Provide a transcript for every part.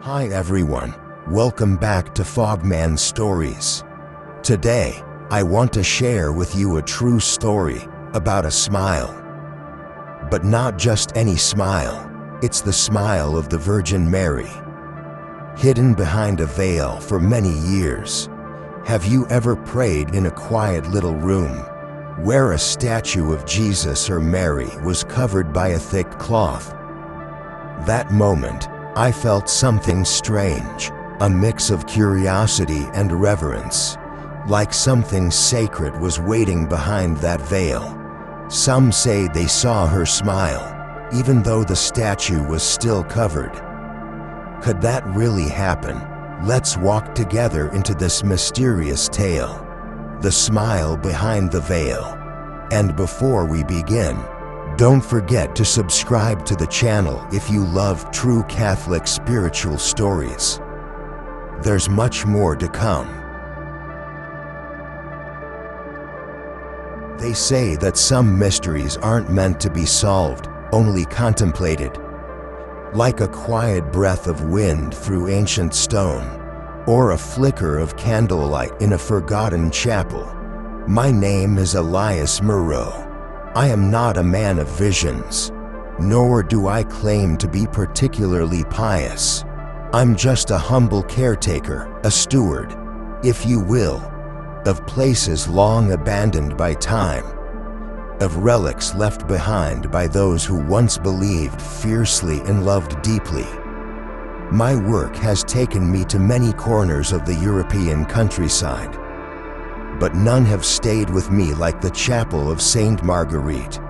Hi everyone, welcome back to Fogman Stories. Today, I want to share with you a true story about a smile. But not just any smile, it's the smile of the Virgin Mary. Hidden behind a veil for many years, have you ever prayed in a quiet little room where a statue of Jesus or Mary was covered by a thick cloth? That moment, I felt something strange, a mix of curiosity and reverence, like something sacred was waiting behind that veil. Some say they saw her smile, even though the statue was still covered. Could that really happen? Let's walk together into this mysterious tale, the smile behind the veil. And before we begin, don't forget to subscribe to the channel if you love true Catholic spiritual stories. There's much more to come. They say that some mysteries aren't meant to be solved, only contemplated. Like a quiet breath of wind through ancient stone, or a flicker of candlelight in a forgotten chapel. My name is Elias Moreau. I am not a man of visions, nor do I claim to be particularly pious. I'm just a humble caretaker, a steward, if you will, of places long abandoned by time, of relics left behind by those who once believed fiercely and loved deeply. My work has taken me to many corners of the European countryside, but none have stayed with me like the chapel of Saint Marguerite.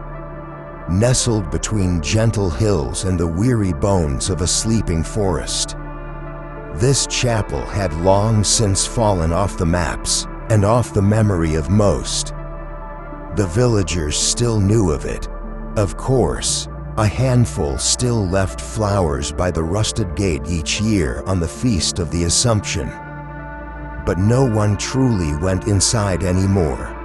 Nestled between gentle hills and the weary bones of a sleeping forest, this chapel had long since fallen off the maps and off the memory of most. The villagers still knew of it. Of course, a handful still left flowers by the rusted gate each year on the Feast of the Assumption. But no one truly went inside anymore.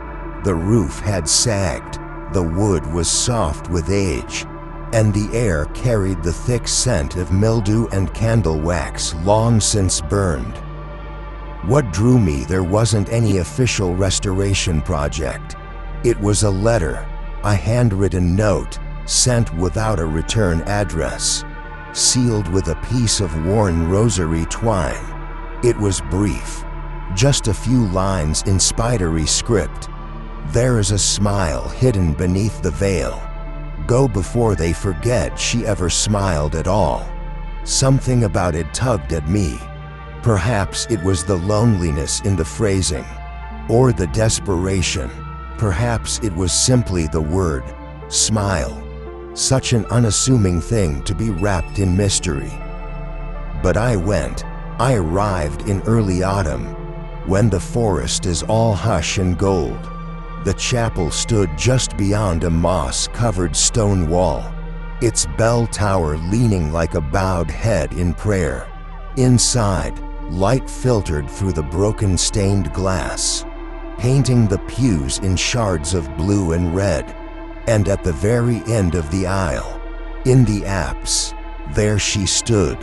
The roof had sagged, the wood was soft with age, and the air carried the thick scent of mildew and candle wax long since burned. What drew me there wasn't any official restoration project. It was a letter, a handwritten note, sent without a return address, sealed with a piece of worn rosary twine. It was brief. Just a few lines in spidery script. There is a smile hidden beneath the veil. Go before they forget she ever smiled at all. Something about it tugged at me. Perhaps it was the loneliness in the phrasing, or the desperation. Perhaps it was simply the word, smile. Such an unassuming thing to be wrapped in mystery. But I arrived in early autumn, when the forest is all hush and gold. The chapel stood just beyond a moss-covered stone wall, its bell tower leaning like a bowed head in prayer. Inside, light filtered through the broken stained glass, painting the pews in shards of blue and red. And at the very end of the aisle, in the apse, there she stood,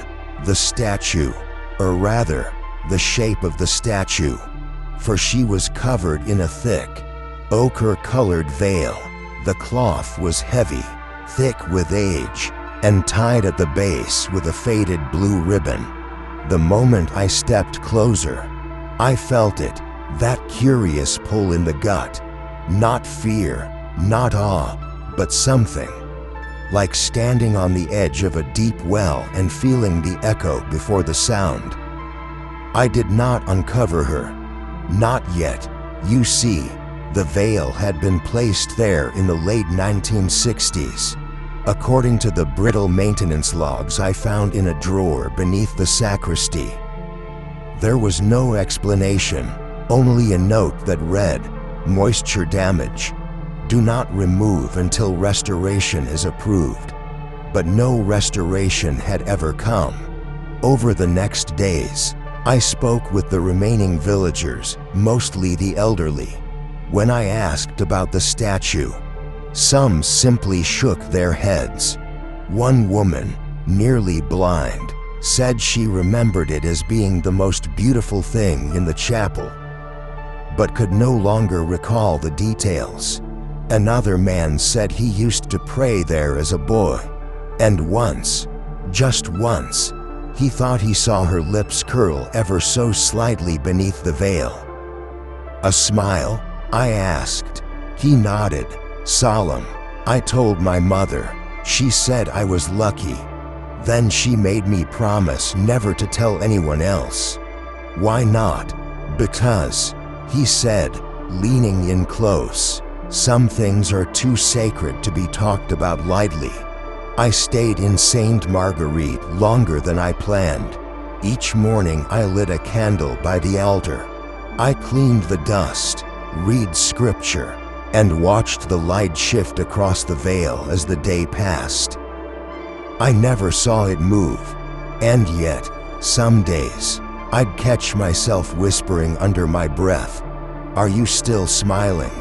the statue, or rather, the shape of the statue, for she was covered in a thick, ochre-colored veil. The cloth was heavy, thick with age, and tied at the base with a faded blue ribbon. The moment I stepped closer, I felt it, that curious pull in the gut. Not fear, not awe, but something, like standing on the edge of a deep well and feeling the echo before the sound. I did not uncover her. Not yet. You see, the veil had been placed there in the late 1960s, according to the brittle maintenance logs I found in a drawer beneath the sacristy. There was no explanation, only a note that read, "Moisture damage. Do not remove until restoration is approved." But no restoration had ever come. Over the next days, I spoke with the remaining villagers, mostly the elderly. When I asked about the statue, some simply shook their heads. One woman, nearly blind, said she remembered it as being the most beautiful thing in the chapel, but could no longer recall the details. Another man said he used to pray there as a boy, and once, just once, he thought he saw her lips curl ever so slightly beneath the veil. "A smile?" I asked. He nodded, solemn. "I told my mother. She said I was lucky. Then she made me promise never to tell anyone else." "Why not?" "Because," he said, leaning in close, "some things are too sacred to be talked about lightly." I stayed in Sainte Marguerite longer than I planned. Each morning I lit a candle by the altar. I cleaned the dust, read scripture, and watched the light shift across the veil as the day passed. I never saw it move, and yet, some days, I'd catch myself whispering under my breath, "Are you still smiling,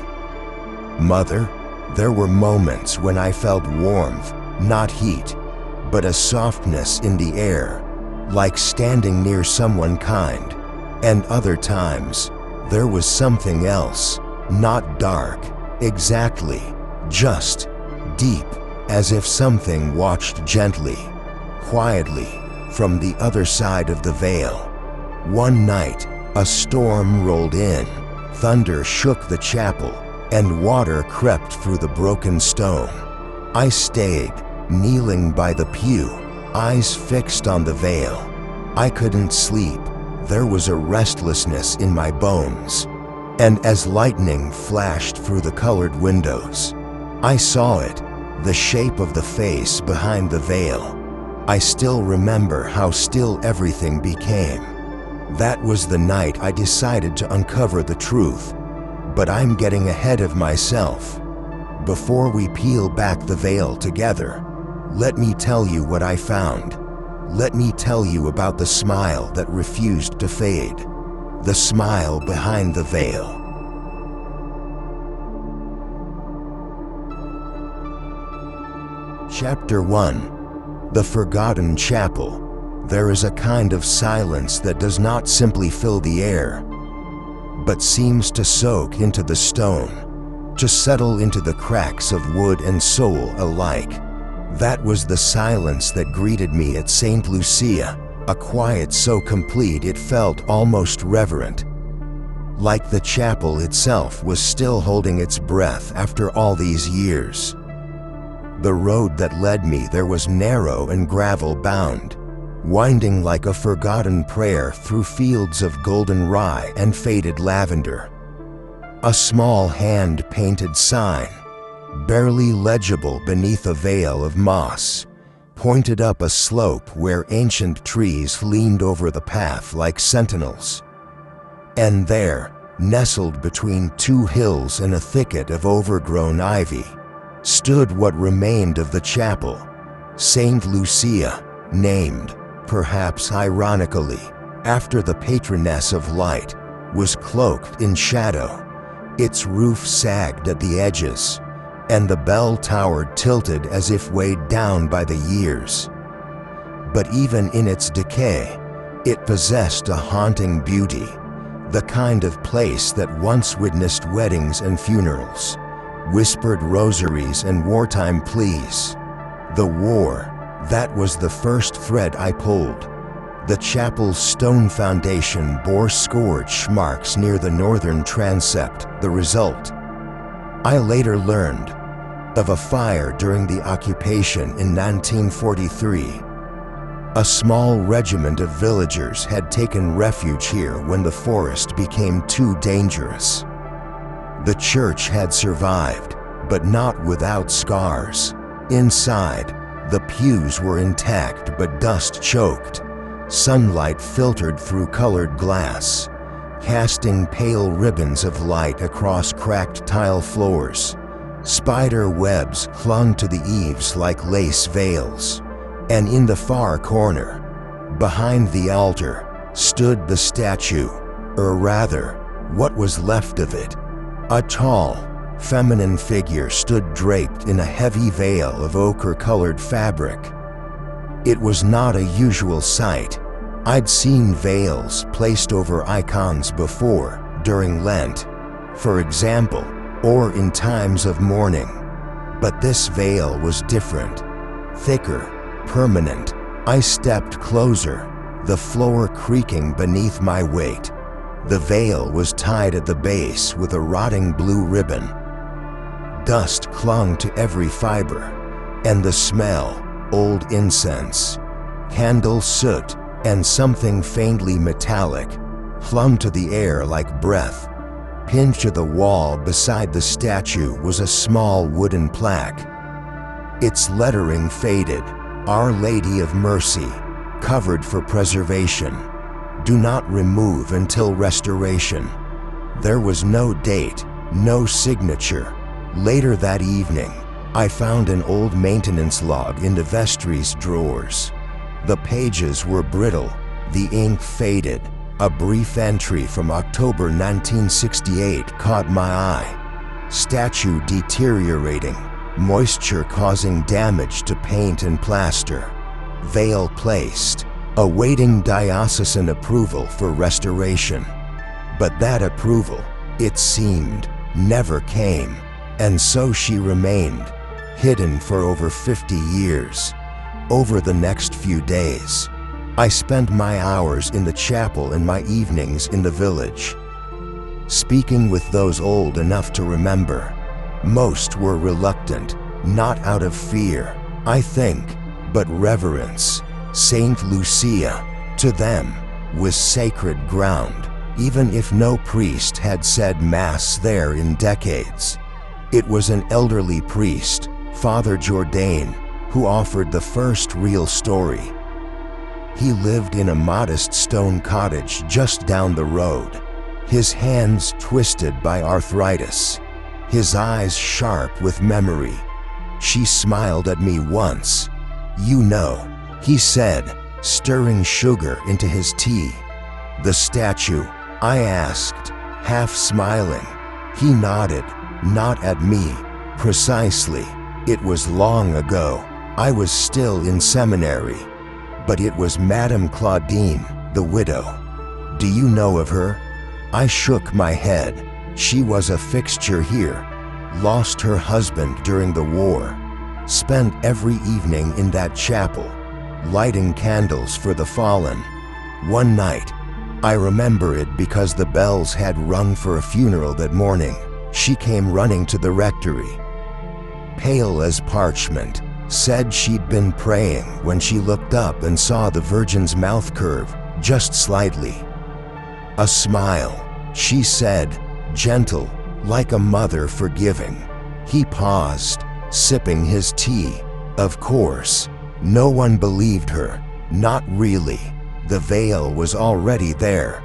Mother?" There were moments when I felt warmth, not heat, but a softness in the air, like standing near someone kind. And other times, there was something else, not dark, exactly, just deep, as if something watched gently, quietly, from the other side of the veil. One night, a storm rolled in, thunder shook the chapel, and water crept through the broken stone. I stayed, kneeling by the pew, eyes fixed on the veil. I couldn't sleep. There was a restlessness in my bones. And as lightning flashed through the colored windows, I saw it, the shape of the face behind the veil. I still remember how still everything became. That was the night I decided to uncover the truth. But I'm getting ahead of myself. Before we peel back the veil together, let me tell you what I found. Let me tell you about the smile that refused to fade. The smile behind the veil. Chapter 1. The Forgotten Chapel. There is a kind of silence that does not simply fill the air, but seems to soak into the stone, to settle into the cracks of wood and soul alike. That was the silence that greeted me at St. Lucia, a quiet so complete it felt almost reverent, like the chapel itself was still holding its breath after all these years. The road that led me there was narrow and gravel-bound, winding like a forgotten prayer through fields of golden rye and faded lavender. A small hand-painted sign, barely legible beneath a veil of moss, pointed up a slope where ancient trees leaned over the path like sentinels. And there, nestled between two hills in a thicket of overgrown ivy, stood what remained of the chapel, St. Lucia, named, perhaps ironically, after the patroness of light, was cloaked in shadow. Its roof sagged at the edges, and the bell tower tilted as if weighed down by the years. But even in its decay, it possessed a haunting beauty, the kind of place that once witnessed weddings and funerals, whispered rosaries and wartime pleas. The war, that was the first thread I pulled. The chapel's stone foundation bore scorch marks near the northern transept, the result. I later learned of a fire during the occupation in 1943. A small regiment of villagers had taken refuge here when the forest became too dangerous. The church had survived, but not without scars. Inside, the pews were intact but dust-choked. Sunlight filtered through colored glass, casting pale ribbons of light across cracked tile floors. Spider webs clung to the eaves like lace veils. And in the far corner, behind the altar, stood the statue, or rather, what was left of it. A tall, feminine figure stood draped in a heavy veil of ochre-colored fabric. It was not a usual sight. I'd seen veils placed over icons before, during Lent, for example, or in times of mourning. But this veil was different, thicker, permanent. I stepped closer, the floor creaking beneath my weight. The veil was tied at the base with a rotting blue ribbon. Dust clung to every fiber, and the smell, old incense, candle soot, and something faintly metallic, flung to the air like breath. Pinned to the wall beside the statue was a small wooden plaque. Its lettering faded, Our Lady of Mercy, covered for preservation. Do not remove until restoration. There was no date, no signature. Later that evening, I found an old maintenance log in the vestry's drawers. The pages were brittle, the ink faded. A brief entry from October 1968 caught my eye. Statue deteriorating, moisture causing damage to paint and plaster. Veil placed, awaiting diocesan approval for restoration. But that approval, it seemed, never came, and so she remained, hidden for over 50 years. Over the next few days, I spent my hours in the chapel and my evenings in the village, speaking with those old enough to remember. Most were reluctant, not out of fear, I think, but reverence. Saint Lucia, to them, was sacred ground, even if no priest had said Mass there in decades. It was an elderly priest, Father Jourdain, who offered the first real story. He lived in a modest stone cottage just down the road, his hands twisted by arthritis, his eyes sharp with memory. She smiled at me once. "You know," he said, stirring sugar into his tea. "The statue?" I asked, half smiling. He nodded, not at me. "Precisely. It was long ago. I was still in seminary. But it was Madame Claudine, the widow. Do you know of her?" I shook my head. "She was a fixture here. Lost her husband during the war. Spent every evening in that chapel, lighting candles for the fallen. One night, I remember it because the bells had rung for a funeral that morning, she came running to the rectory. Pale as parchment, said she'd been praying when she looked up and saw the Virgin's mouth curve, just slightly. A smile, she said, gentle, like a mother forgiving." He paused, sipping his tea. Of course, no one believed her, not really. The veil was already there,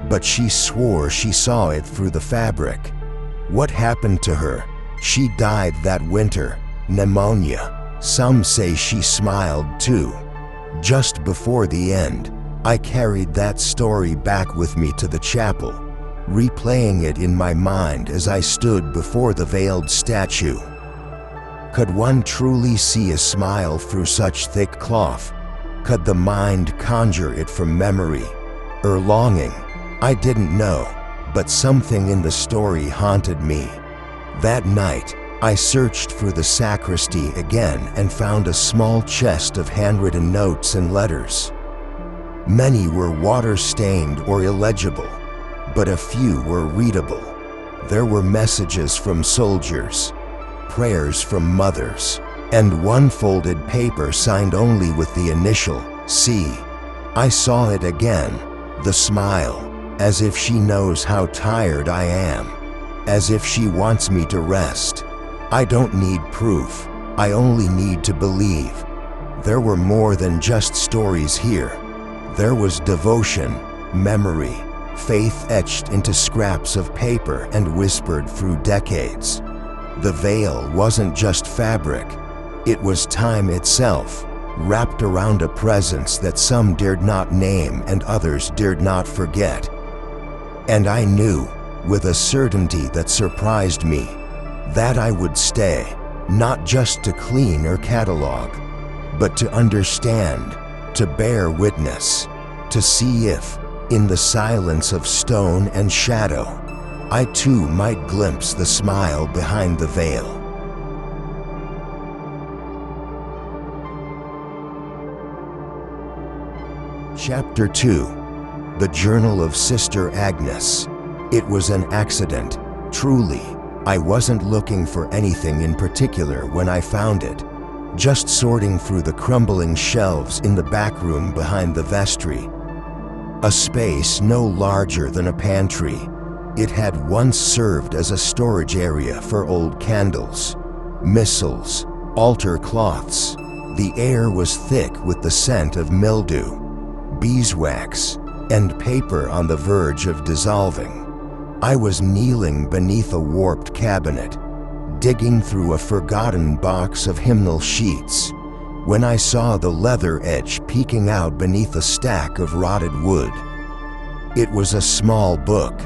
but she swore she saw it through the fabric. What happened to her? She died that winter, pneumonia. Some say she smiled too. Just before the end, I carried that story back with me to the chapel, replaying it in my mind as I stood before the veiled statue. Could one truly see a smile through such thick cloth? Could the mind conjure it from memory or longing? I didn't know, but something in the story haunted me. That night, I searched for the sacristy again and found a small chest of handwritten notes and letters. Many were water-stained or illegible, but a few were readable. There were messages from soldiers, prayers from mothers, and one folded paper signed only with the initial C. I saw it again, the smile, as if she knows how tired I am, as if she wants me to rest. I don't need proof, I only need to believe. There were more than just stories here. There was devotion, memory, faith etched into scraps of paper and whispered through decades. The veil wasn't just fabric, it was time itself, wrapped around a presence that some dared not name and others dared not forget. And I knew, with a certainty that surprised me, that I would stay, not just to clean or catalog, but to understand, to bear witness, to see if, in the silence of stone and shadow, I too might glimpse the smile behind the veil. Chapter 2. The Journal of Sister Agnes. It was an accident, truly. I wasn't looking for anything in particular when I found it, just sorting through the crumbling shelves in the back room behind the vestry. A space no larger than a pantry, it had once served as a storage area for old candles, missals, altar cloths. The air was thick with the scent of mildew, beeswax, and paper on the verge of dissolving. I was kneeling beneath a warped cabinet, digging through a forgotten box of hymnal sheets, when I saw the leather edge peeking out beneath a stack of rotted wood. It was a small book,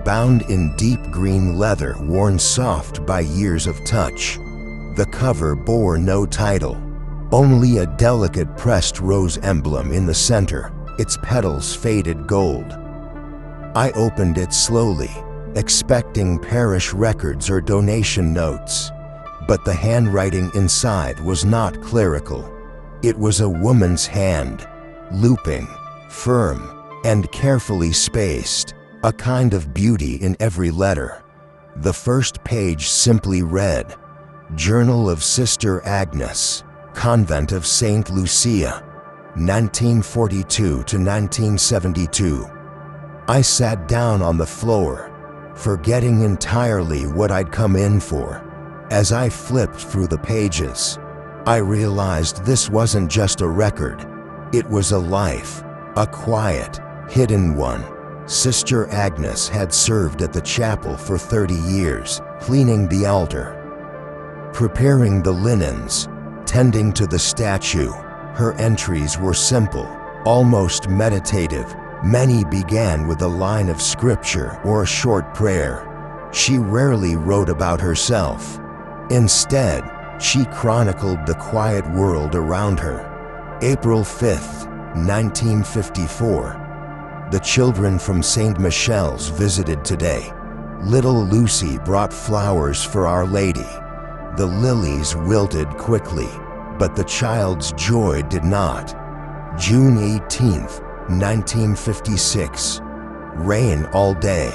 bound in deep green leather worn soft by years of touch. The cover bore no title, only a delicate pressed rose emblem in the center, its petals faded gold. I opened it slowly, expecting parish records or donation notes, but the handwriting inside was not clerical. It was a woman's hand, looping, firm, and carefully spaced, a kind of beauty in every letter. The first page simply read, "Journal of Sister Agnes, Convent of St. Lucia, 1942 to 1972. I sat down on the floor, forgetting entirely what I'd come in for. As I flipped through the pages, I realized this wasn't just a record. It was a life, a quiet, hidden one. Sister Agnes had served at the chapel for 30 years, cleaning the altar, preparing the linens, tending to the statue. Her entries were simple, almost meditative. Many began with a line of scripture or a short prayer. She rarely wrote about herself. Instead, she chronicled the quiet world around her. April 5, 1954. The children from St. Michel's visited today. Little Lucy brought flowers for Our Lady. The lilies wilted quickly, but the child's joy did not. June 18, 1956. Rain all day.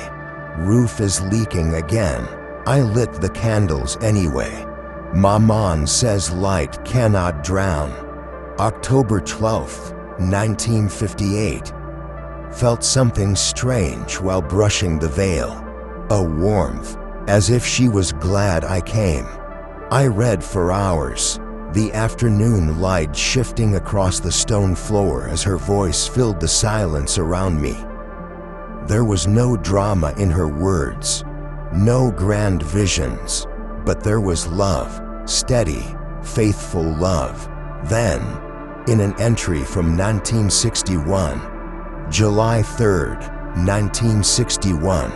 Roof is leaking again. I lit the candles anyway. Maman says light cannot drown. October 12, 1958. Felt something strange while brushing the veil. A warmth, as if she was glad I came. I read for hours, the afternoon light shifting across the stone floor as her voice filled the silence around me. There was no drama in her words, no grand visions, but there was love, steady, faithful love. Then, in an entry from 1961, July 3, 1961,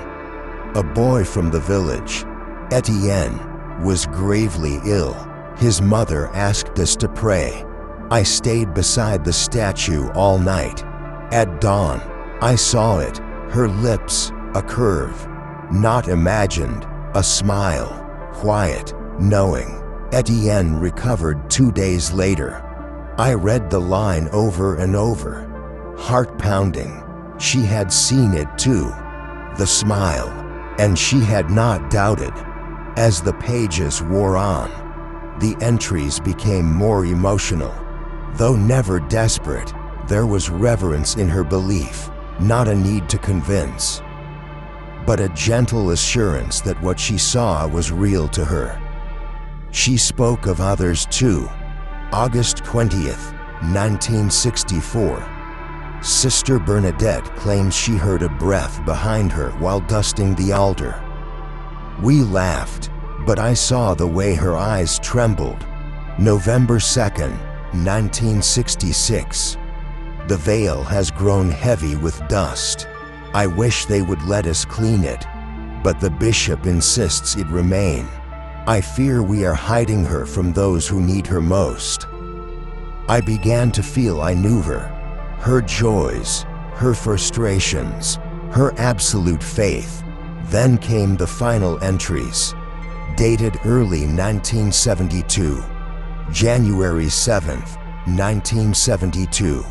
a boy from the village, Etienne, was gravely ill. His mother asked us to pray. I stayed beside the statue all night. At dawn, I saw it, her lips, a curve, not imagined, a smile, quiet, knowing. Etienne recovered 2 days later. I read the line over and over, heart pounding. She had seen it too, the smile, and she had not doubted. As the pages wore on, the entries became more emotional. Though never desperate, there was reverence in her belief, not a need to convince, but a gentle assurance that what she saw was real to her. She spoke of others too. August 20th, 1964. Sister Bernadette claims she heard a breath behind her while dusting the altar. We laughed, but I saw the way her eyes trembled. November 2nd, 1966. The veil has grown heavy with dust. I wish they would let us clean it, but the bishop insists it remain. I fear we are hiding her from those who need her most. I began to feel I knew her joys, her frustrations, her absolute faith. Then came the final entries, dated early 1972, January 7th, 1972.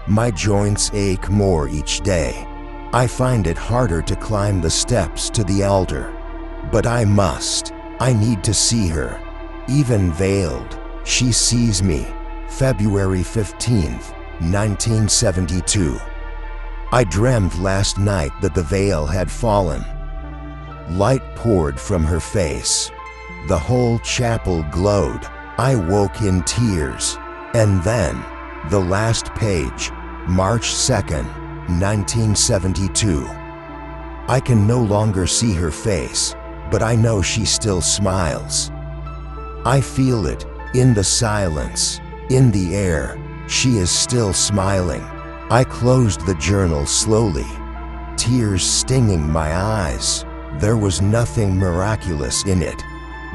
My joints ache more each day. I find it harder to climb the steps to the altar. But I must. I need to see her. Even veiled, she sees me. February 15th, 1972. I dreamed last night that the veil had fallen. Light poured from her face. The whole chapel glowed. I woke in tears. And then, the last page, March 2nd, 1972. I can no longer see her face, but I know she still smiles. I feel it, in the silence, in the air. She is still smiling. I closed the journal slowly, tears stinging my eyes. There was nothing miraculous in it.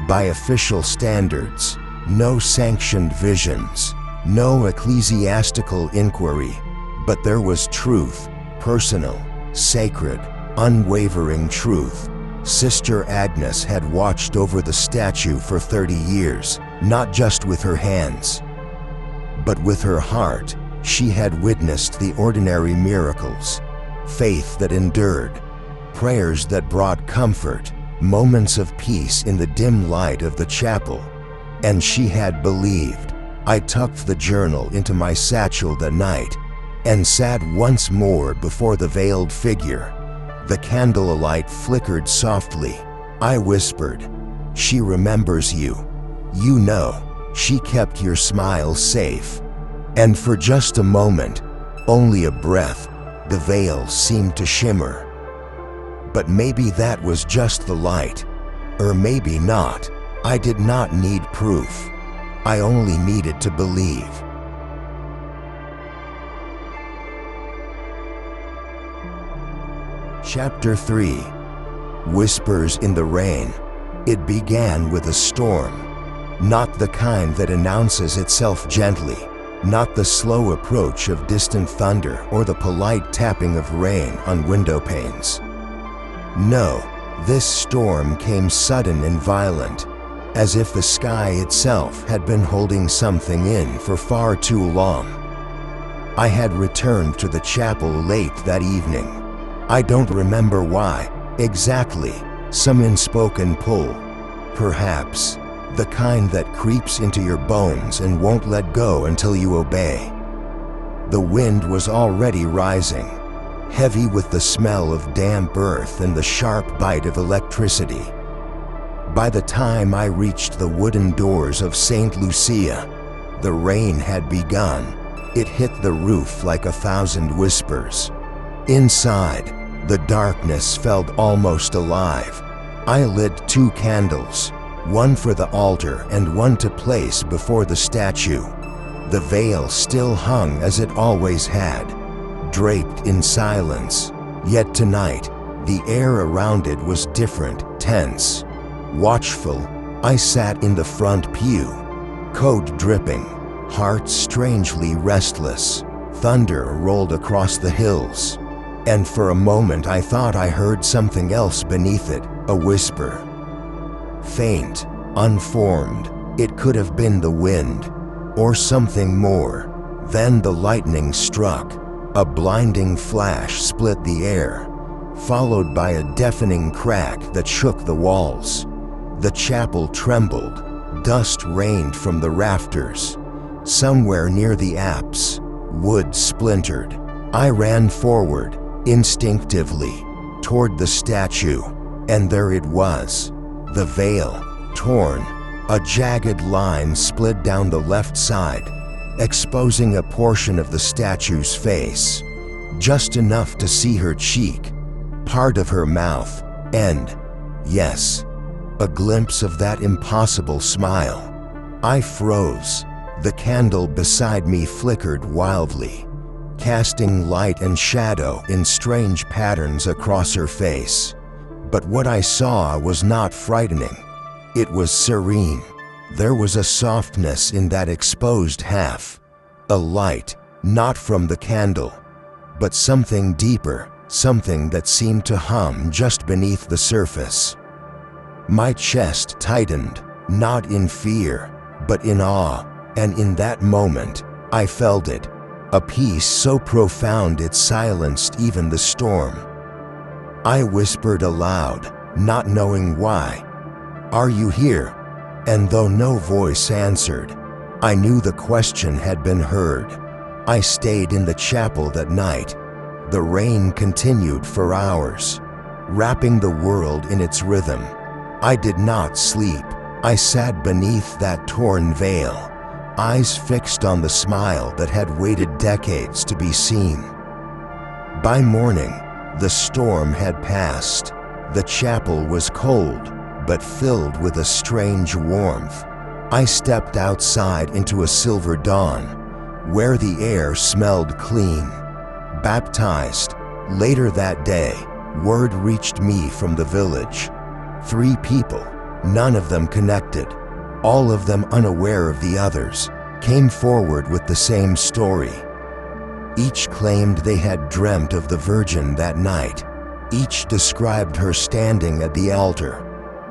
By official standards, no sanctioned visions, no ecclesiastical inquiry, but there was truth, personal, sacred, unwavering truth. Sister Agnes had watched over the statue for 30 years, not just with her hands, but with her heart. She had witnessed the ordinary miracles, faith that endured, prayers that brought comfort, moments of peace in the dim light of the chapel. And she had believed. I tucked the journal into my satchel that night and sat once more before the veiled figure. The candlelight flickered softly. I whispered, "She remembers you. You know, she kept your smile safe." And for just a moment, only a breath, the veil seemed to shimmer. But maybe that was just the light. Or maybe not. I did not need proof. I only needed to believe. Chapter 3. Whispers in the Rain. It began with a storm. Not the kind that announces itself gently. Not the slow approach of distant thunder or the polite tapping of rain on window panes. No, this storm came sudden and violent, as if the sky itself had been holding something in for far too long. I had returned to the chapel late that evening. I don't remember why, exactly, some unspoken pull. Perhaps, the kind that creeps into your bones and won't let go until you obey. The wind was already rising, heavy with the smell of damp earth and the sharp bite of electricity. By the time I reached the wooden doors of St. Lucia, the rain had begun. It hit the roof like 1,000 whispers. Inside, the darkness felt almost alive. I lit 2 candles, one for the altar and one to place before the statue. The veil still hung as it always had, draped in silence. Yet tonight, the air around it was different, tense. Watchful, I sat in the front pew, coat dripping, heart strangely restless. Thunder rolled across the hills, and for a moment I thought I heard something else beneath it, a whisper. Faint, unformed, it could have been the wind, or something more. Then the lightning struck. A blinding flash split the air, followed by a deafening crack that shook the walls. The chapel trembled. Dust rained from the rafters. Somewhere near the apse, wood splintered. I ran forward, instinctively, toward the statue, and there it was. The veil, torn. A jagged line split down the left side, exposing a portion of the statue's face. Just enough to see her cheek, part of her mouth, and, yes, a glimpse of that impossible smile. I froze. The candle beside me flickered wildly, casting light and shadow in strange patterns across her face. But what I saw was not frightening. It was serene. There was a softness in that exposed half, a light, not from the candle, but something deeper, something that seemed to hum just beneath the surface. My chest tightened, not in fear, but in awe, and in that moment, I felt it, a peace so profound it silenced even the storm. I whispered aloud, not knowing why, "Are you here?" And though no voice answered, I knew the question had been heard. I stayed in the chapel that night. The rain continued for hours, wrapping the world in its rhythm. I did not sleep. I sat beneath that torn veil, eyes fixed on the smile that had waited decades to be seen. By morning, the storm had passed. The chapel was cold, but filled with a strange warmth. I stepped outside into a silver dawn, where the air smelled clean. Baptized. Later that day, word reached me from the village. 3 people, none of them connected, all of them unaware of the others, came forward with the same story. Each claimed they had dreamt of the Virgin that night. Each described her standing at the altar,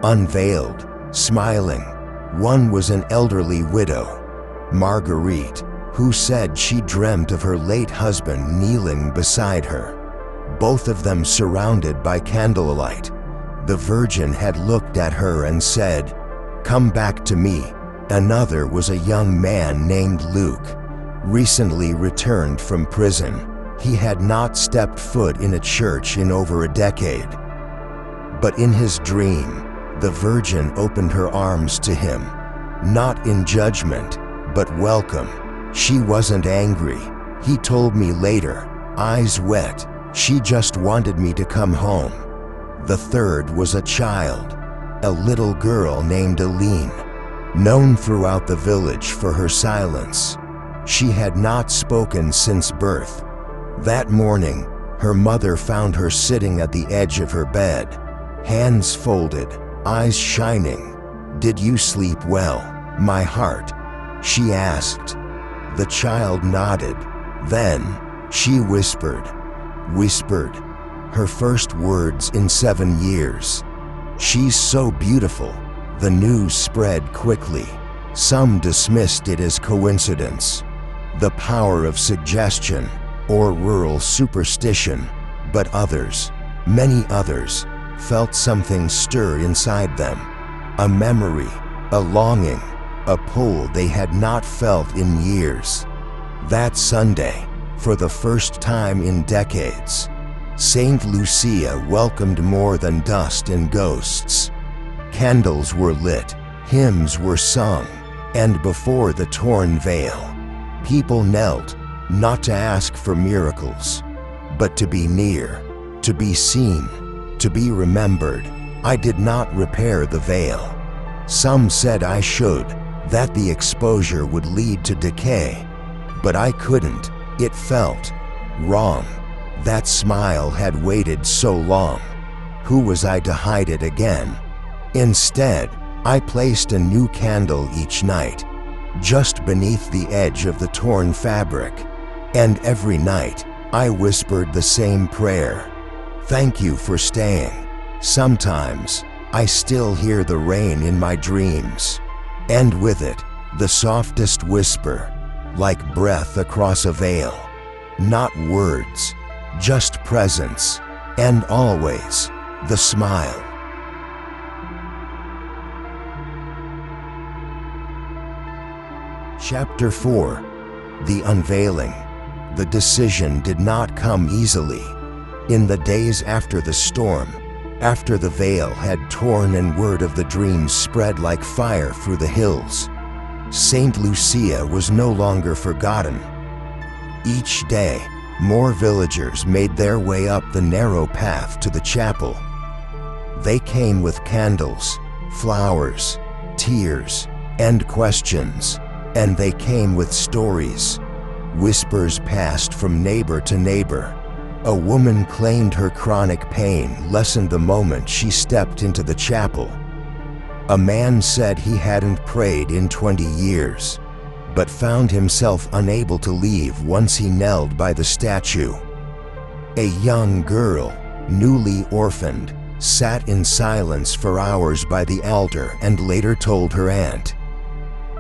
unveiled, smiling. One was an elderly widow, Marguerite, who said she dreamt of her late husband kneeling beside her. Both of them surrounded by candlelight. The Virgin had looked at her and said, "Come back to me." Another was a young man named Luke, recently returned from prison. He had not stepped foot in a church in over a decade. But in his dream, the Virgin opened her arms to him, not in judgment, but welcome. She wasn't angry, he told me later, eyes wet. She just wanted me to come home. The third was a child, a little girl named Aline, known throughout the village for her silence. She had not spoken since birth. That morning, her mother found her sitting at the edge of her bed, hands folded, eyes shining. "Did you sleep well, my heart?" she asked. The child nodded. Then, she whispered, her first words in 7 years. "She's so beautiful." The news spread quickly. Some dismissed it as coincidence, the power of suggestion, or rural superstition, but others, many others, felt something stir inside them. A memory, a longing, a pull they had not felt in years. That Sunday, for the first time in decades, Saint Lucia welcomed more than dust and ghosts. Candles were lit, hymns were sung, and before the torn veil, people knelt, not to ask for miracles, but to be near, to be seen, to be remembered. I did not repair the veil. Some said I should, that the exposure would lead to decay, but I couldn't. It felt wrong. That smile had waited so long. Who was I to hide it again? Instead, I placed a new candle each night, just beneath the edge of the torn fabric. And every night, I whispered the same prayer. "Thank you for staying." Sometimes, I still hear the rain in my dreams, and with it, the softest whisper, like breath across a veil. Not words, just presence, and always, the smile. Chapter 4. The Unveiling. The decision did not come easily. In the days after the storm, after the veil had torn and word of the dreams spread like fire through the hills, Saint Lucia was no longer forgotten. Each day, more villagers made their way up the narrow path to the chapel. They came with candles, flowers, tears, and questions, and they came with stories. Whispers passed from neighbor to neighbor. A woman claimed her chronic pain lessened the moment she stepped into the chapel. A man said he hadn't prayed in 20 years, but found himself unable to leave once he knelt by the statue. A young girl, newly orphaned, sat in silence for hours by the altar and later told her aunt.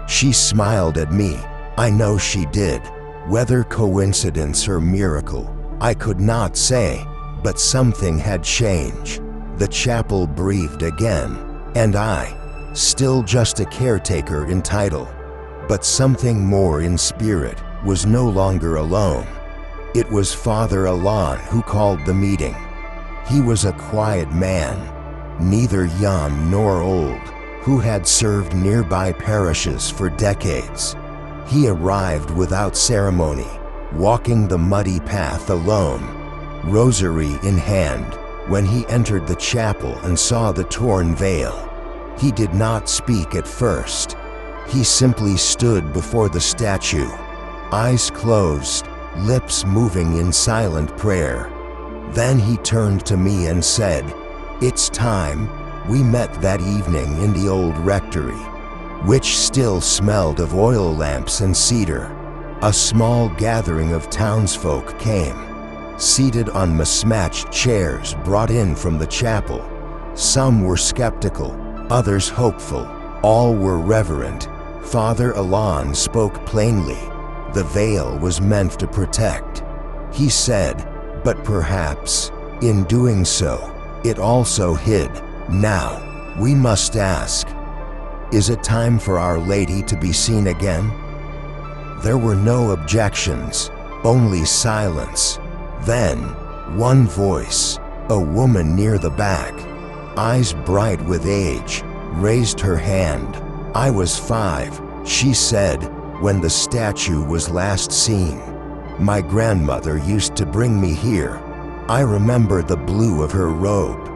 She smiled at me. I know she did. Whether coincidence or miracle, I could not say, but something had changed. The chapel breathed again, and I, still just a caretaker in title, but something more in spirit, was no longer alone. It was Father Alon who called the meeting. He was a quiet man, neither young nor old, who had served nearby parishes for decades. He arrived without ceremony, walking the muddy path alone, rosary in hand, when he entered the chapel and saw the torn veil. He did not speak at first. He simply stood before the statue, eyes closed, lips moving in silent prayer. Then he turned to me and said, "It's time." We met that evening in the old rectory, which still smelled of oil lamps and cedar. A small gathering of townsfolk came, seated on mismatched chairs brought in from the chapel. Some were skeptical, others hopeful, all were reverent. Father Alon spoke plainly. The veil was meant to protect. He said, but perhaps, in doing so, it also hid. Now, we must ask, is it time for Our Lady to be seen again? There were no objections, only silence. Then, one voice, a woman near the back, eyes bright with age, raised her hand. "I was 5, she said, when the statue was last seen. My grandmother used to bring me here. I remember the blue of her robe,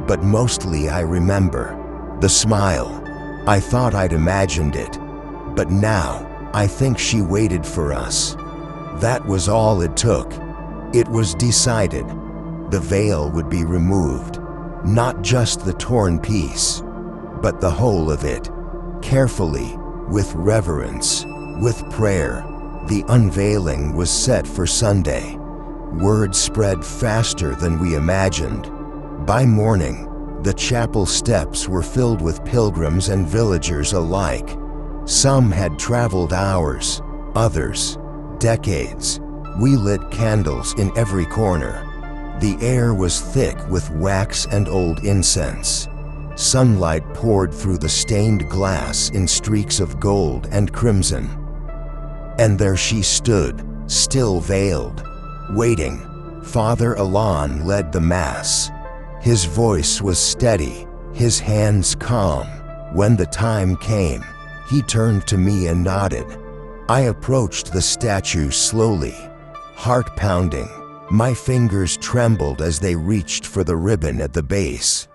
but mostly I remember the smile. I thought I'd imagined it, but now I think she waited for us." That was all it took. It was decided. The veil would be removed, not just the torn piece, but the whole of it, carefully, with reverence, with prayer. The unveiling was set for Sunday. Word spread faster than we imagined. By morning, the chapel steps were filled with pilgrims and villagers alike. Some had traveled hours, others, decades. We lit candles in every corner. The air was thick with wax and old incense. Sunlight poured through the stained glass in streaks of gold and crimson. And there she stood, still veiled, waiting. Father Alon led the Mass. His voice was steady, his hands calm. When the time came, he turned to me and nodded. I approached the statue slowly, heart pounding. My fingers trembled as they reached for the ribbon at the base.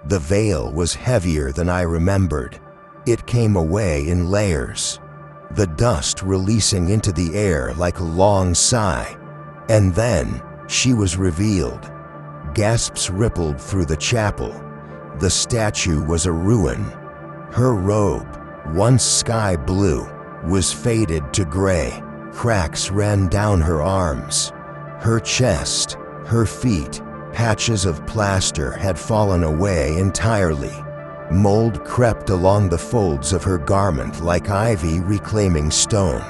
The veil was heavier than I remembered. It came away in layers, the dust releasing into the air like a long sigh. And then, she was revealed. Gasps rippled through the chapel. The statue was a ruin. Her robe, once sky blue, was faded to gray. Cracks ran down her arms, her chest, her feet. Patches of plaster had fallen away entirely. Mold crept along the folds of her garment like ivy reclaiming stone.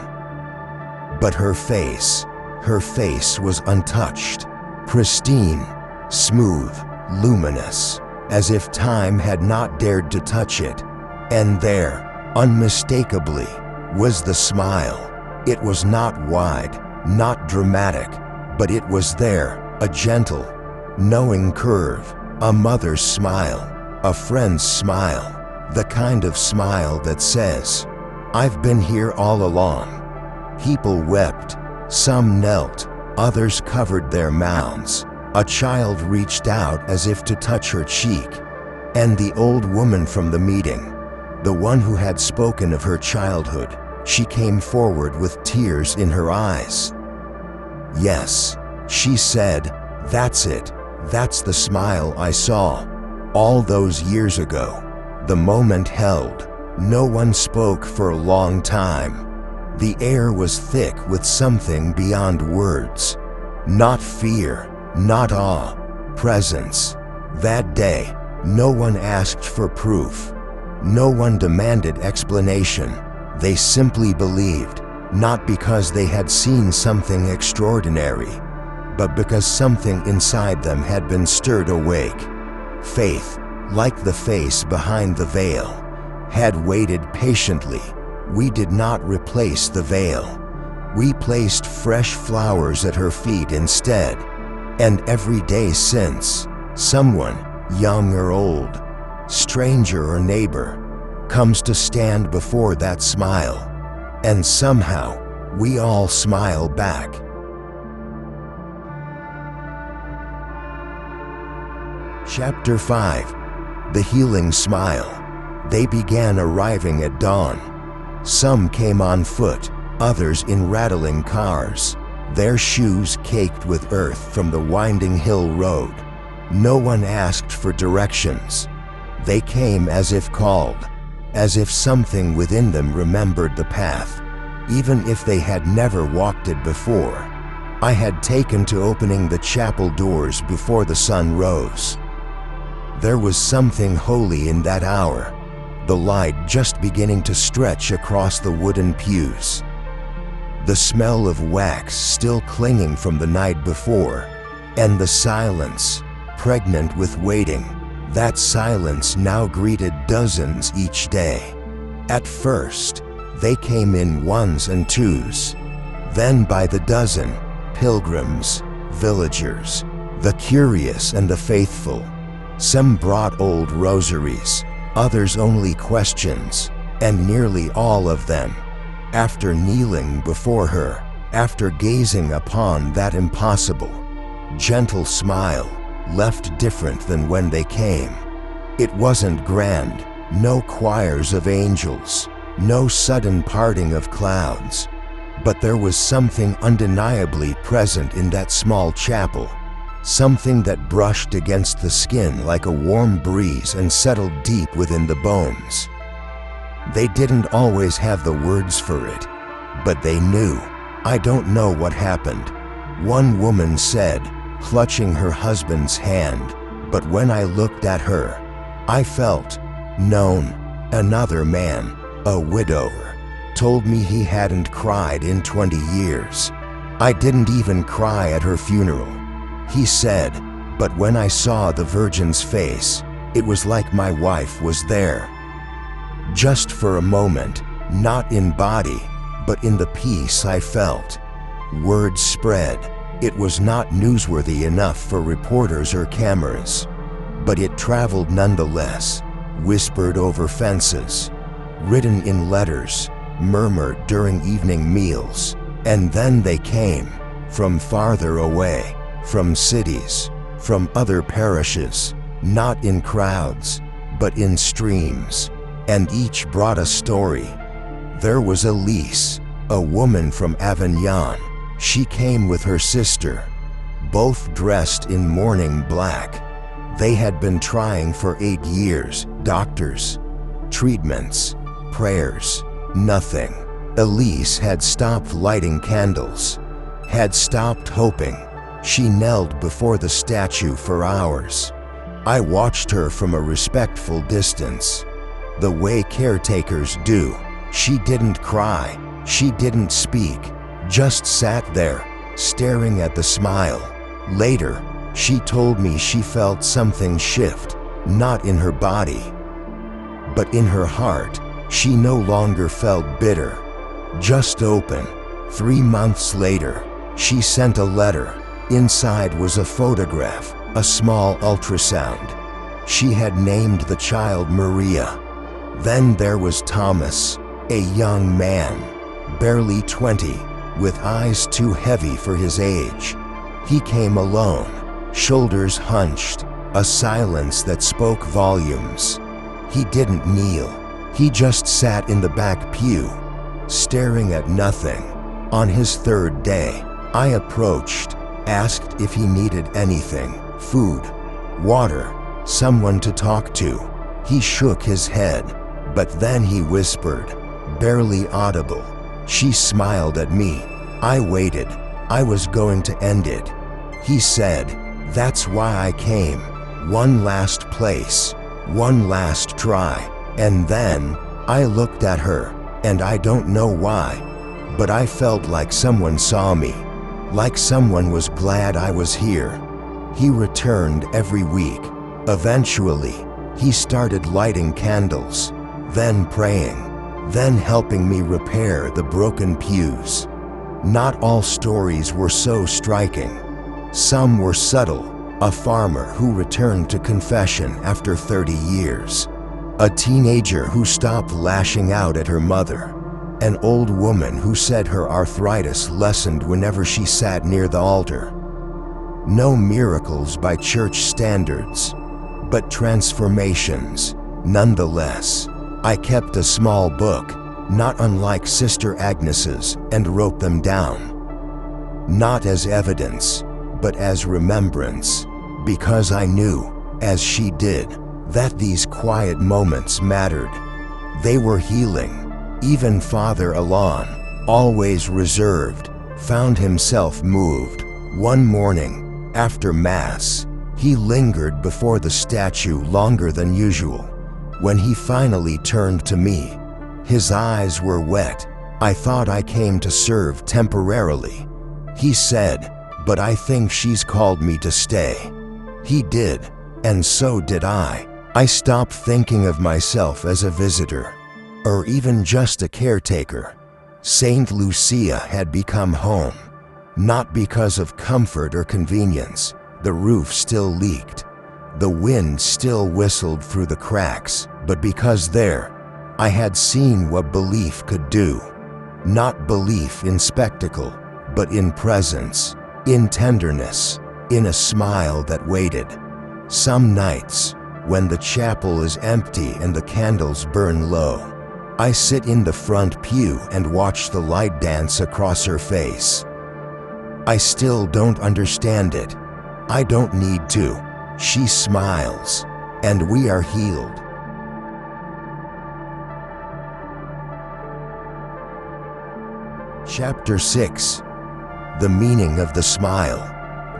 But her face was untouched, pristine, smooth, luminous, as if time had not dared to touch it. And there, unmistakably, was the smile. It was not wide, not dramatic, but it was there, a gentle, knowing curve, a mother's smile, a friend's smile, the kind of smile that says, "I've been here all along." People wept, some knelt, others covered their mouths. A child reached out as if to touch her cheek, and the old woman from the meeting, the one who had spoken of her childhood, she came forward with tears in her eyes. "Yes," she said, "that's it. That's the smile I saw all those years ago. The moment held. No one spoke for a long time. The air was thick with something beyond words. Not fear, not awe, presence. That day, no one asked for proof. No one demanded explanation. They simply believed, not because they had seen something extraordinary, but because something inside them had been stirred awake. Faith, like the face behind the veil, had waited patiently. We did not replace the veil. We placed fresh flowers at her feet instead. And every day since, someone, young or old, stranger or neighbor, comes to stand before that smile. And somehow, we all smile back. Chapter 5. The Healing Smile. They began arriving at dawn. Some came on foot, others in rattling cars, their shoes caked with earth from the winding hill road. No one asked for directions. They came as if called, as if something within them remembered the path, even if they had never walked it before. I had taken to opening the chapel doors before the sun rose. There was something holy in that hour, the light just beginning to stretch across the wooden pews. The smell of wax still clinging from the night before, and the silence, pregnant with waiting. That silence now greeted dozens each day. At first, they came in ones and twos. Then by the dozen, pilgrims, villagers, the curious and the faithful. Some brought old rosaries, others only questions, and nearly all of them, after kneeling before her, after gazing upon that impossible, gentle smile, left different than when they came. It wasn't grand, no choirs of angels, no sudden parting of clouds, but there was something undeniably present in that small chapel, something that brushed against the skin like a warm breeze and settled deep within the bones. They didn't always have the words for it, but they knew. I don't know what happened. One woman said, clutching her husband's hand, but when I looked at her, I felt known. Another man, a widower, told me he hadn't cried in 20 years. I didn't even cry at her funeral. He said, but when I saw the Virgin's face, it was like my wife was there. Just for a moment, not in body, but in the peace I felt. Word spread. It was not newsworthy enough for reporters or cameras, but it traveled nonetheless, whispered over fences, written in letters, murmured during evening meals. And then they came, from farther away, from cities, from other parishes, not in crowds, but in streams, and each brought a story. There was Elise, a woman from Avignon. She came with her sister, both dressed in mourning black. They had been trying for 8 years, doctors, treatments, prayers, nothing. Elise had stopped lighting candles, had stopped hoping. She knelt before the statue for hours. I watched her from a respectful distance, the way caretakers do. She didn't cry, she didn't speak, just sat there, staring at the smile. Later, she told me she felt something shift, not in her body, but in her heart. She no longer felt bitter, just open. 3 months later, she sent a letter. Inside was a photograph, a small ultrasound. She had named the child Maria. Then there was Thomas, a young man, barely 20, with eyes too heavy for his age. He came alone, shoulders hunched, a silence that spoke volumes. He didn't kneel. He just sat in the back pew, staring at nothing. On his 3rd day, I approached, asked if he needed anything, food, water, someone to talk to. He shook his head, but then he whispered, barely audible, "She smiled at me. I waited. I was going to end it." He said, "That's why I came. One last place, one last try." And then I looked at her, and I don't know why, but I felt like someone saw me, like someone was glad I was here. He returned every week. Eventually, he started lighting candles, then praying, then helping me repair the broken pews. Not all stories were so striking. Some were subtle. A farmer who returned to confession after 30 years. A teenager who stopped lashing out at her mother. An old woman who said her arthritis lessened whenever she sat near the altar. No miracles by church standards, but transformations. Nonetheless, I kept a small book, not unlike Sister Agnes's, and wrote them down. Not as evidence, but as remembrance, because I knew, as she did, that these quiet moments mattered. They were healing. Even Father Alon, always reserved, found himself moved. One morning, after Mass, he lingered before the statue longer than usual. When he finally turned to me, his eyes were wet. "I thought I came to serve temporarily," he said, "but I think she's called me to stay." He did, and so did I. I stopped thinking of myself as a visitor, or even just a caretaker. Saint Lucia had become home, not because of comfort or convenience. The roof still leaked, the wind still whistled through the cracks, but because there, I had seen what belief could do. Not belief in spectacle, but in presence, in tenderness, in a smile that waited. Some nights, when the chapel is empty and the candles burn low, I sit in the front pew and watch the light dance across her face. I still don't understand it. I don't need to. She smiles, and we are healed. Chapter 6. The meaning of the smile.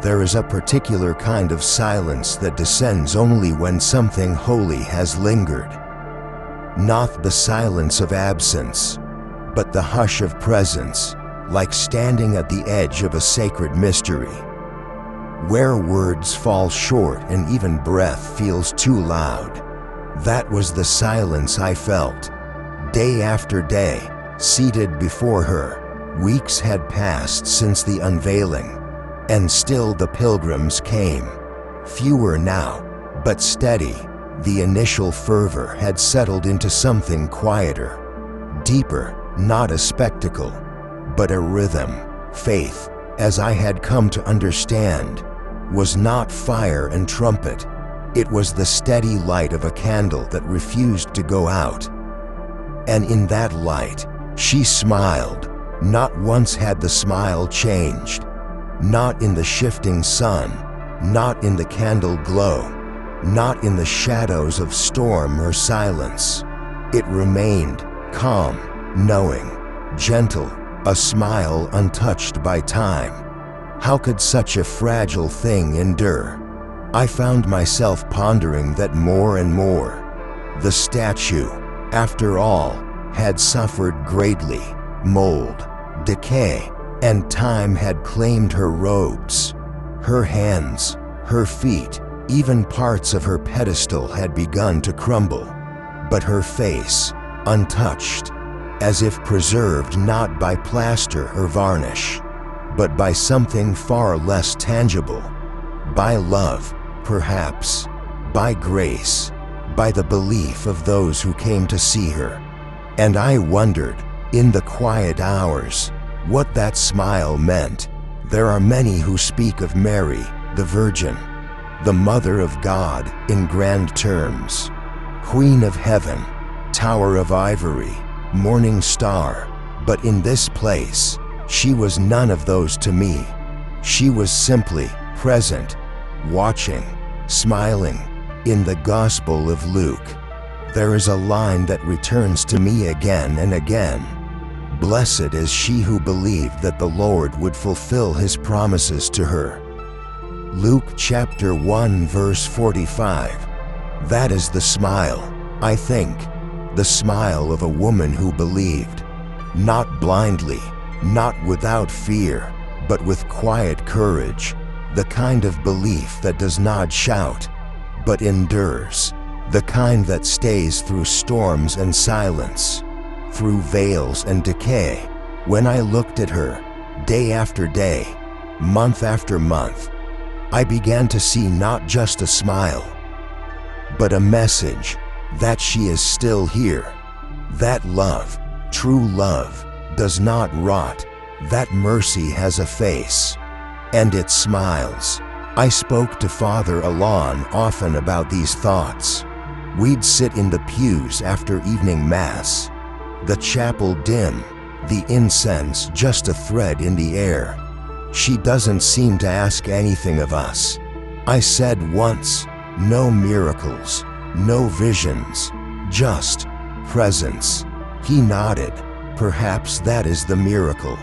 There is a particular kind of silence that descends only when something holy has lingered. Not the silence of absence, but the hush of presence, like standing at the edge of a sacred mystery, where words fall short and even breath feels too loud. That was the silence I felt. Day after day, seated before her. Weeks had passed since the unveiling, and still the pilgrims came. Fewer now, but steady. The initial fervor had settled into something quieter, deeper, not a spectacle, but a rhythm. Faith, as I had come to understand, was not fire and trumpet. It was the steady light of a candle that refused to go out. And in that light, she smiled. Not once had the smile changed. Not in the shifting sun, not in the candle glow, not in the shadows of storm or silence. It remained calm, knowing, gentle, a smile untouched by time. How could such a fragile thing endure? I found myself pondering that more and more. The statue, after all, had suffered greatly. Mold, decay, and time had claimed her robes. Her hands, her feet, even parts of her pedestal had begun to crumble. But her face, untouched, as if preserved not by plaster or varnish, but by something far less tangible. By love, perhaps, by grace, by the belief of those who came to see her. And I wondered, in the quiet hours, what that smile meant. There are many who speak of Mary, the Virgin, the Mother of God, in grand terms. Queen of Heaven, Tower of Ivory, Morning Star. But in this place, she was none of those to me. She was simply present, watching, smiling. In the Gospel of Luke, There is a line that returns to me again and again. Blessed is she who believed that the Lord would fulfill his promises to her. Luke chapter 1 verse 45. That is the smile, I think, the smile of a woman who believed, not blindly, not without fear, but with quiet courage, the kind of belief that does not shout, but endures, the kind that stays through storms and silence, through veils and decay. When I looked at her, day after day, month after month, I began to see not just a smile, but a message that she is still here, that love, true love, does not rot, that mercy has a face, and it smiles. I spoke to Father Alon often about these thoughts. We'd sit in the pews after evening mass, the chapel dim, the incense just a thread in the air. She doesn't seem to ask anything of us. I said once, no miracles, no visions, just presence. He nodded. Perhaps that is the miracle.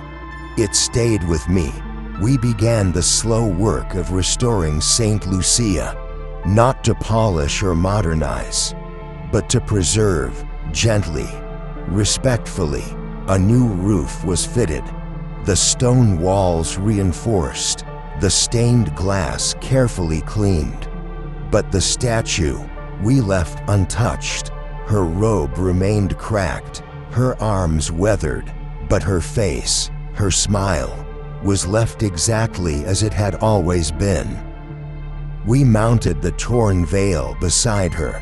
It stayed with me. We began the slow work of restoring St. Lucia, not to polish or modernize, but to preserve, gently, respectfully. A new roof was fitted, the stone walls reinforced, the stained glass carefully cleaned. But the statue we left untouched. Her robe remained cracked, her arms weathered, but her face, her smile, was left exactly as it had always been. We mounted the torn veil beside her,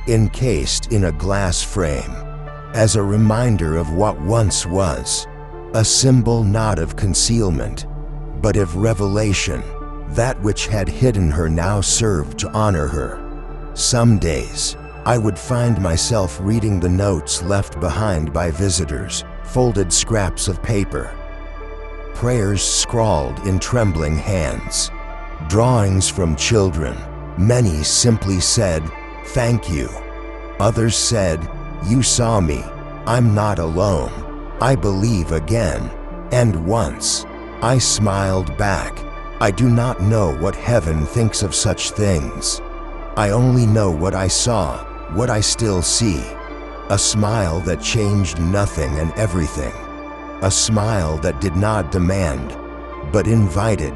encased in a glass frame, as a reminder of what once was, a symbol not of concealment, but of revelation. That which had hidden her now served to honor her. Some days, I would find myself reading the notes left behind by visitors, folded scraps of paper, prayers scrawled in trembling hands, drawings from children. Many simply said, "Thank you." Others said, "You saw me. I'm not alone. I believe again." And once, I smiled back. I do not know what heaven thinks of such things. I only know what I saw, what I still see. A smile that changed nothing and everything. A smile that did not demand, but invited.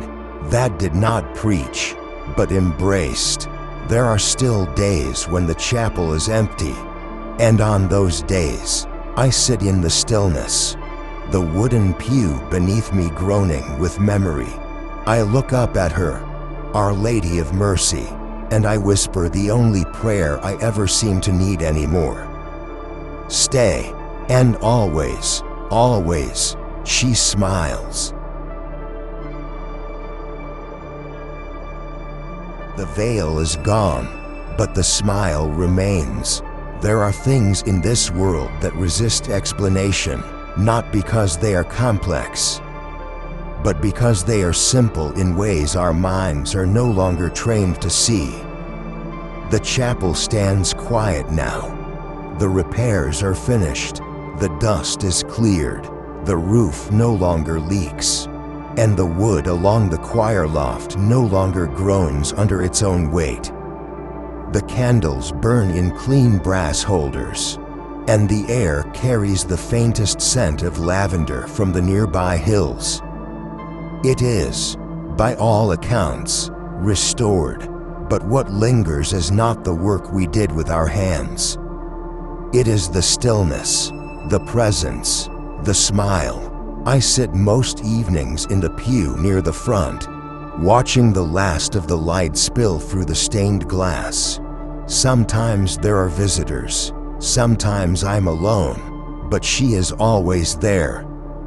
That did not preach, but embraced. There are still days when the chapel is empty. And on those days, I sit in the stillness, the wooden pew beneath me groaning with memory. I look up at her, Our Lady of Mercy, and I whisper the only prayer I ever seem to need anymore. Stay, and always, always, she smiles. The veil is gone, but the smile remains. There are things in this world that resist explanation, not because they are complex, but because they are simple in ways our minds are no longer trained to see. The chapel stands quiet now. The repairs are finished. The dust is cleared. The roof no longer leaks. And the wood along the choir loft no longer groans under its own weight. The candles burn in clean brass holders, and the air carries the faintest scent of lavender from the nearby hills. It is, by all accounts, restored, but what lingers is not the work we did with our hands. It is the stillness, the presence, the smile. I sit most evenings in the pew near the front, watching the last of the light spill through the stained glass. Sometimes there are visitors, sometimes I'm alone, but she is always there.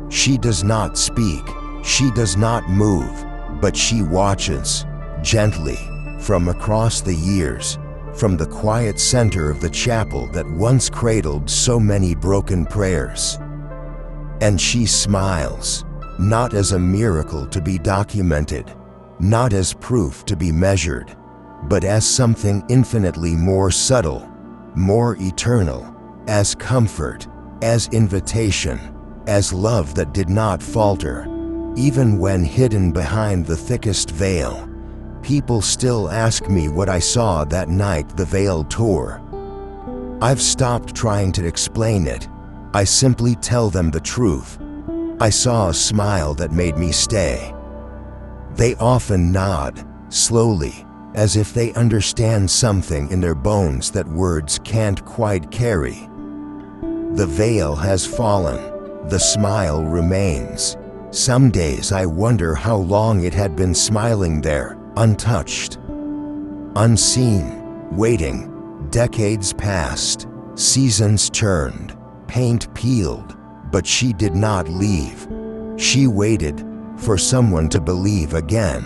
She does not speak, she does not move, but she watches, gently, from across the years, from the quiet center of the chapel that once cradled so many broken prayers. And she smiles, not as a miracle to be documented, not as proof to be measured, but as something infinitely more subtle, more eternal, as comfort, as invitation, as love that did not falter. Even when hidden behind the thickest veil, people still ask me what I saw that night the veil tore. I've stopped trying to explain it. I simply tell them the truth. I saw a smile that made me stay. They often nod, slowly, as if they understand something in their bones that words can't quite carry. The veil has fallen. The smile remains. Some days I wonder how long it had been smiling there, untouched, unseen, waiting. Decades passed, seasons turned, paint peeled, but she did not leave. She waited for someone to believe again.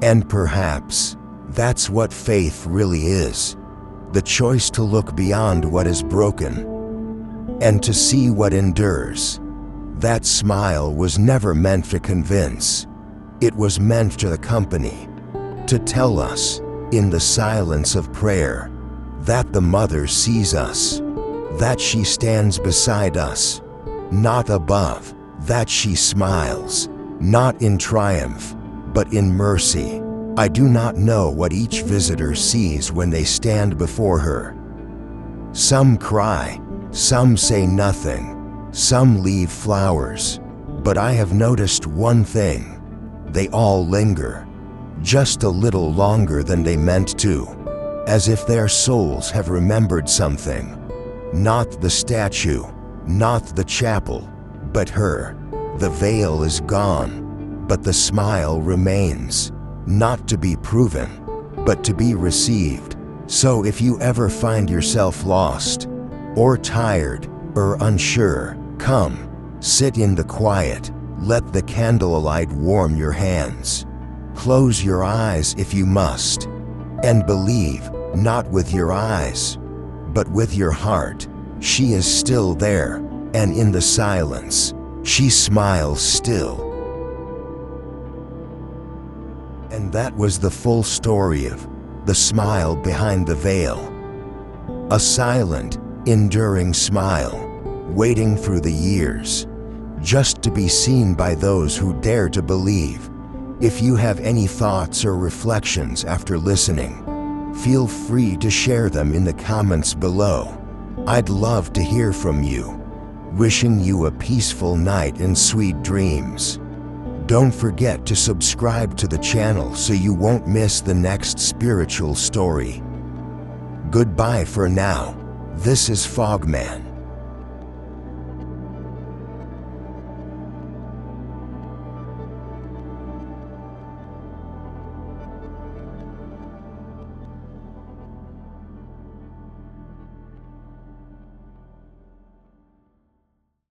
And perhaps that's what faith really is. The choice to look beyond what is broken and to see what endures. That smile was never meant to convince. It was meant to accompany, to tell us, in the silence of prayer, that the Mother sees us, that she stands beside us, not above, that she smiles, not in triumph, but in mercy. I do not know what each visitor sees when they stand before her. Some cry, some say nothing, some leave flowers, but I have noticed one thing: they all linger, just a little longer than they meant to, as if their souls have remembered something. Not the statue, not the chapel, but her. The veil is gone, but the smile remains, not to be proven, but to be received. So if you ever find yourself lost, or tired, or unsure, come, sit in the quiet, let the candlelight warm your hands. Close your eyes if you must, and believe, not with your eyes, but with your heart. She is still there, and in the silence, she smiles still. And that was the full story of the smile behind the veil. A silent, enduring smile, waiting through the years, just to be seen by those who dare to believe. If you have any thoughts or reflections after listening, feel free to share them in the comments below. I'd love to hear from you. Wishing you a peaceful night and sweet dreams. Don't forget to subscribe to the channel so you won't miss the next spiritual story. Goodbye for now. This is Fogman.